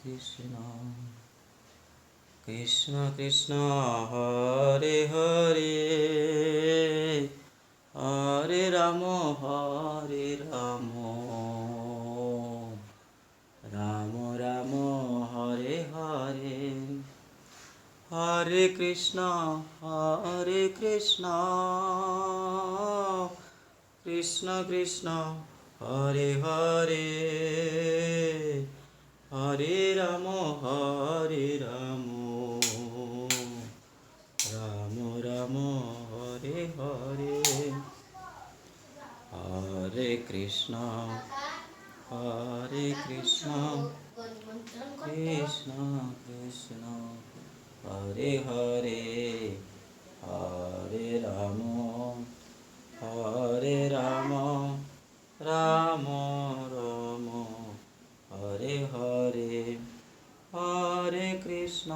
Krishna Krishna Krishna Hare Hare Hare Ram Ram Ram Hare Hare Hare Krishna Krishna Krishna Hare Hare Hare Ram Ram Ram Hare Hare Hare Krishna Krishna Krishna Hare Hare Hare Ram Ram Ram Hare Hare Hare Krishna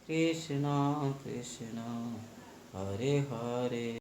Krishna Krishna Hare Hare.